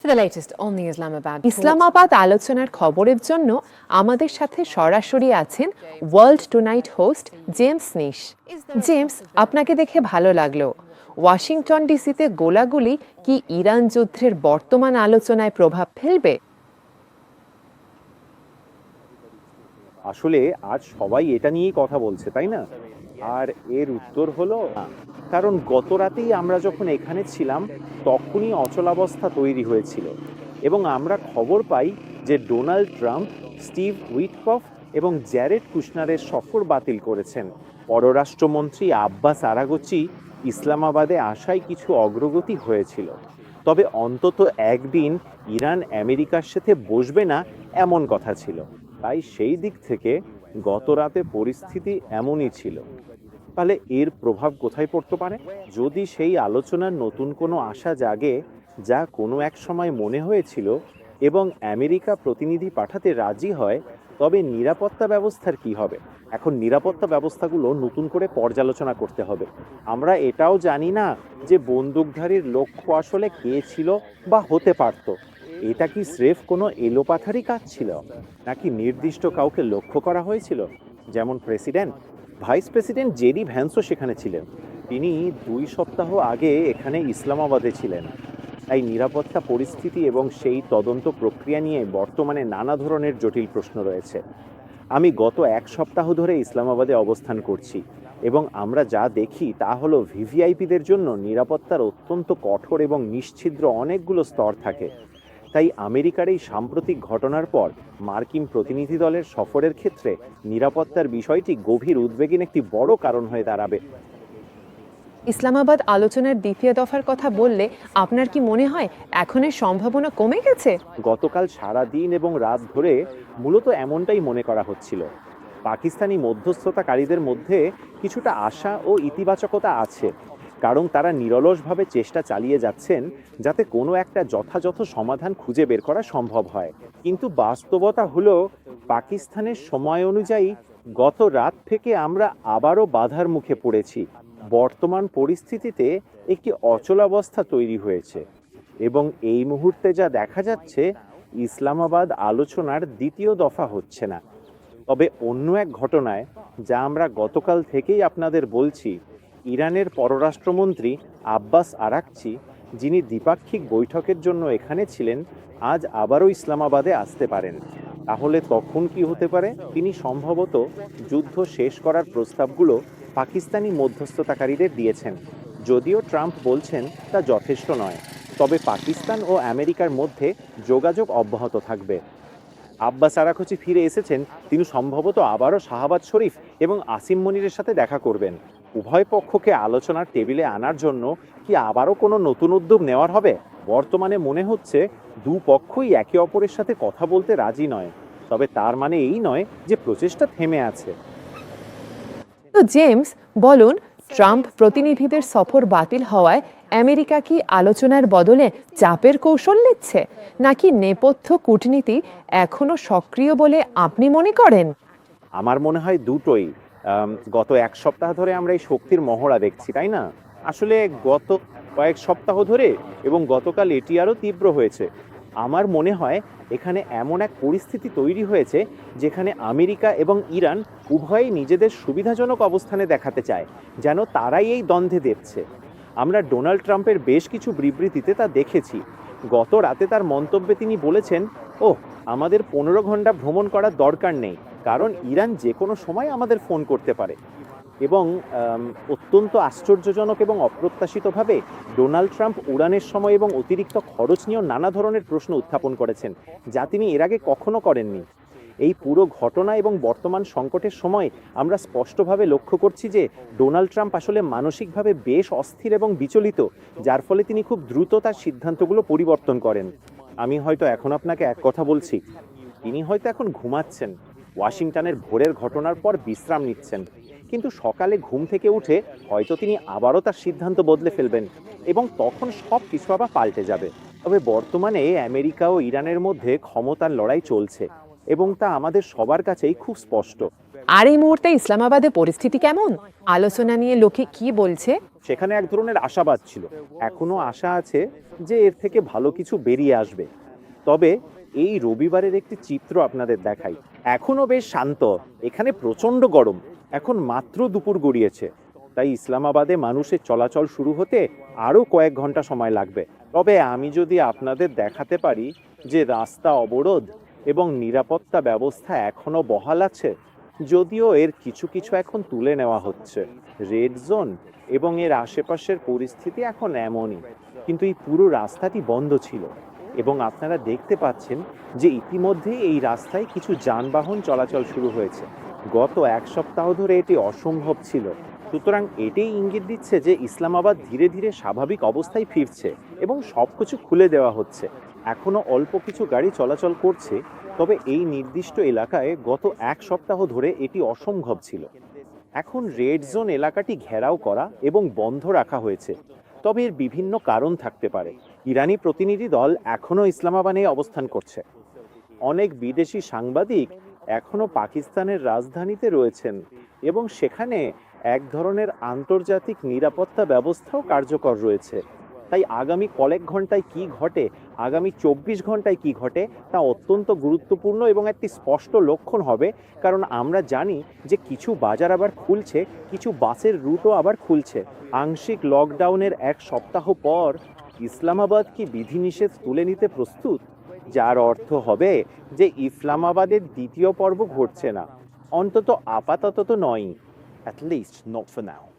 For the latest on the Islamabad Islamabad আলোচনার খবরের জন্য আমাদের সাথে সরাসরি আছেন ওয়ার্ল্ড টুনাইট হোস্ট জেমস নিশ। জেমস, আপনাকে দেখে ভালো লাগলো। ওয়াশিংটন ডিসিতে গোলাগুলি কি ইরান যুদ্ধের বর্তমান আলোচনায় প্রভাব ফেলবে? আসলে আজ সবাই এটা নিয়েই কথা বলছে, তাই না? আর এর উত্তর হলো না। কারণ গত রাতেই আমরা যখন এখানে ছিলাম তখনই অচলাবস্থা তৈরি হয়েছিল এবং আমরা খবর পাই যে ডোনাল্ড ট্রাম্প, স্টিভ উইটকফ এবং জ্যারেড কুশনারের সফর বাতিল করেছেন। পররাষ্ট্রমন্ত্রী আব্বাস আরাগচি ইসলামাবাদে আসায় কিছু অগ্রগতি হয়েছিল, তবে অন্তত একদিন ইরান আমেরিকার সাথে বসবে না এমন কথা ছিল। তাই সেই দিক থেকে গত রাতে পরিস্থিতি এমনই ছিল। তাহলে এর প্রভাব কোথায় পড়তে পারে? যদি সেই আলোচনার নতুন কোনো আশা জাগে, যা কোনো এক সময় মনে হয়েছিল, এবং আমেরিকা প্রতিনিধি পাঠাতে রাজি হয়, তবে নিরাপত্তা ব্যবস্থার কি হবে? এখন নিরাপত্তা ব্যবস্থাগুলো নতুন করে পর্যালোচনা করতে হবে। আমরা এটাও জানি না যে বন্দুকধারীর লক্ষ্য আসলে কে ছিল বা হতে পারত। এটা কি স্রেফ কোনো এলোপাথারি কাজ ছিল, নাকি নির্দিষ্ট কাউকে লক্ষ্য করা হয়েছিল? যেমন প্রেসিডেন্ট, ভাইস প্রেসিডেন্ট জেডি ভ্যান্সও সেখানে ছিলেন। তিনি 2 সপ্তাহ আগে এখানে ইসলামাবাদে ছিলেন। তাই নিরাপত্তা পরিস্থিতি এবং সেই তদন্ত প্রক্রিয়া নিয়ে বর্তমানে নানা ধরনের জটিল প্রশ্ন রয়েছে। আমি গত 1 সপ্তাহ ধরে ইসলামাবাদে অবস্থান করছি এবং আমরা যা দেখি তা হলো ভিভিআইপিদের জন্য নিরাপত্তার অত্যন্ত কঠোর এবং নিশ্ছিদ্র অনেকগুলো স্তর থাকে। তাই আমেরিকার এই সাম্প্রতিক ঘটনার পর মার্কিন প্রতিনিধি দলের সফরের ক্ষেত্রে নিরাপত্তার বিষয়টি গভীর উদ্বেগের একটি বড় কারণ হয়ে দাঁড়াবে। ইসলামাবাদ আলোচনার দ্বিতীয় দফার কথা বললে আপনার কি মনে হয় এখন এর সম্ভাবনা কমে গেছে? গতকাল সারা দিন এবং রাত ধরে মূলত এমনটাই মনে করা হচ্ছিল। পাকিস্তানি মধ্যস্থতাকারীদের মধ্যে কিছুটা আশা ও ইতিবাচকতা আছে, কারণ তারা নিরলসভাবে চেষ্টা চালিয়ে যাচ্ছেন যাতে কোনো একটা যথাযথ সমাধান খুঁজে বের করা সম্ভব হয়। কিন্তু বাস্তবতা হলো, পাকিস্তানের সময় অনুযায়ী গত রাত থেকে আমরা আবারও বাধার মুখে পড়েছি। বর্তমান পরিস্থিতিতে একটি অচলাবস্থা তৈরি হয়েছে এবং এই মুহূর্তে যা দেখা যাচ্ছে, ইসলামাবাদ আলোচনার দ্বিতীয় দফা হচ্ছে না। তবে অন্য এক ঘটনায়, যা আমরা গতকাল থেকেই আপনাদের বলছি, ইরানের পররাষ্ট্রমন্ত্রী আব্বাস আরাকচি, যিনি দ্বিপাক্ষিক বৈঠকের জন্য এখানে ছিলেন, আজ আবারও ইসলামাবাদে আসতে পারেন। তাহলে তখন কি হতে পারে? তিনি সম্ভবত যুদ্ধ শেষ করার প্রস্তাবগুলো পাকিস্তানি মধ্যস্থতাকারীদের দিয়েছেন। যদিও ট্রাম্প বলছেন তা যথেষ্ট নয়, তবে পাকিস্তান ও আমেরিকার মধ্যে যোগাযোগ অব্যাহত থাকবে। আব্বাস আরাকচি ফিরে এসেছেন, তিনি সম্ভবত আবারও শাহবাজ শরীফ এবং আসিম মনিরের সাথে দেখা করবেন। উভয় পক্ষকে আলোচনার টেবিলে আনার জন্য কি আবারও কোনো নতুন উদ্যোগ নেওয়ার হবে? বর্তমানে মনে হচ্ছে দুপক্ষই একে অপরের সাথে কথা বলতে রাজি নয়, তবে তার মানে এই নয় যে প্রচেষ্টা থেমে আছে। তো জেমস, বলুন, ট্রাম্প প্রতিনিধিদের সফর বাতিল হওয়ায় আমেরিকা কি আলোচনার বদলে চাপের কৌশল নিচ্ছে, নাকি নেপথ্য কূটনীতি এখনো সক্রিয় বলে আপনি মনে করেন? আমার মনে হয় দুটোই। গত 1 সপ্তাহ ধরে আমরা এই শক্তির মহড়া দেখছি, তাই না? আসলে গত কয়েক সপ্তাহ ধরে এবং গতকাল এটি আরও তীব্র হয়েছে। আমার মনে হয় এখানে এমন এক পরিস্থিতি তৈরি হয়েছে যেখানে আমেরিকা এবং ইরান উভয়ই নিজেদের সুবিধাজনক অবস্থানে দেখাতে চায়, যেন তারাই এই দ্বন্দ্বে দেখছে। আমরা ডোনাল্ড ট্রাম্পের বেশ কিছু বিবৃতিতে তা দেখেছি। গত রাতে তার মন্তব্যে তিনি বলেছেন, আমাদের 15 ঘন্টা ভ্রমণ করার দরকার নেই, কারণ ইরান যে কোনো সময় আমাদের ফোন করতে পারে। এবং অত্যন্ত আশ্চর্যজনক এবং অপ্রত্যাশিতভাবে ডোনাল্ড ট্রাম্প উড়ানের সময় এবং অতিরিক্ত খরচ নিয়েও নানা ধরনের প্রশ্ন উত্থাপন করেছেন, যা তিনি এর আগে কখনো করেননি। এই পুরো ঘটনা এবং বর্তমান সংকটের সময় আমরা স্পষ্টভাবে লক্ষ্য করছি যে ডোনাল্ড ট্রাম্প আসলে মানসিকভাবে বেশ অস্থির এবং বিচলিত, যার ফলে তিনি খুব দ্রুত তার সিদ্ধান্তগুলো পরিবর্তন করেন। আমি হয়তো এখন আপনাকে এক কথা বলছি, তিনি হয়তো এখন ঘুমাচ্ছেন, ওয়াশিংটনের ভোরের ঘটনার পর বিশ্রাম নিচ্ছেন, কিন্তু সকালে ঘুম থেকে উঠে হয়তো তিনি আবারও তার সিদ্ধান্ত বদলে ফেলবেন এবং তখন সব কিছু আবার পাল্টে যাবে। তবে বর্তমানে আমেরিকা ও ইরানের মধ্যে ক্ষমতার লড়াই চলছে এবং তা আমাদের সবার কাছেই খুব স্পষ্ট। আর এই মুহূর্তে ইসলামাবাদের পরিস্থিতি কেমন? আলোচনা নিয়ে লোকে কি বলছে? সেখানে এক ধরনের আশাবাদ ছিল, এখনো আশা আছে যে এর থেকে ভালো কিছু বেরিয়ে আসবে। তবে এই রবিবারের একটি চিত্র আপনাদের দেখাই। এখনো বেশ শান্ত, এখানে প্রচন্ড গরম, এখন মাত্র দুপুর গড়িয়েছে, তাই ইসলামাবাদে মানুষের চলাচল শুরু হতে আরও কয়েক ঘন্টা সময় লাগবে। তবে আমি যদি আপনাদের দেখাতে পারি যে রাস্তা অবরোধ এবং নিরাপত্তা ব্যবস্থা এখনো বহাল আছে, যদিও এর কিছু কিছু এখন তুলে নেওয়া হচ্ছে। রেড জোন এবং এর আশেপাশের পরিস্থিতি এখন এমনই, কিন্তু এই পুরো রাস্তাটি বন্ধ ছিল এবং আপনারা দেখতে পাচ্ছেন যে ইতিমধ্যে এই রাস্তায় কিছু যানবাহন চলাচল শুরু হয়েছে। গত এক সপ্তাহ ধরে এটি অসম্ভব ছিল। সুতরাং এটাই ইঙ্গিত দিচ্ছে যে ইসলামাবাদ ধীরে ধীরে স্বাভাবিক অবস্থায় ফিরছে এবং সবকিছু খুলে দেওয়া হচ্ছে। এখনো অল্প কিছু গাড়ি চলাচল করছে, তবে এই নির্দিষ্ট এলাকায় গত এক সপ্তাহ ধরে এটি অসম্ভব ছিল। এখন রেড জোন এলাকাটি ঘেরাও করা এবং বন্ধ রাখা হয়েছে, তবে এর বিভিন্ন কারণ থাকতে পারে। ইরানি প্রতিনিধি দল এখনও ইসলামাবাদে অবস্থান করছে। অনেক বিদেশি সাংবাদিক এখনও পাকিস্তানের রাজধানীতে রয়েছেন এবং সেখানে এক ধরনের আন্তর্জাতিক নিরাপত্তা ব্যবস্থাও কার্যকর রয়েছে। তাই আগামী কয়েক ঘন্টায় কি ঘটে, আগামী 24 ঘন্টায় কি ঘটে, তা অত্যন্ত গুরুত্বপূর্ণ এবং একটি স্পষ্ট লক্ষণ হবে। কারণ আমরা জানি যে কিছু বাজার আবার খুলছে, কিছু বাসের রুটও আবার খুলছে। আংশিক লকডাউনের এক সপ্তাহ পর ইসলামাবাদ কি বিধিনিষেধ তুলে নিতে প্রস্তুত, যার অর্থ হবে যে ইসলামাবাদের দ্বিতীয় পর্ব ঘটছে না, অন্তত আপাতত তো নয়, at least not for now.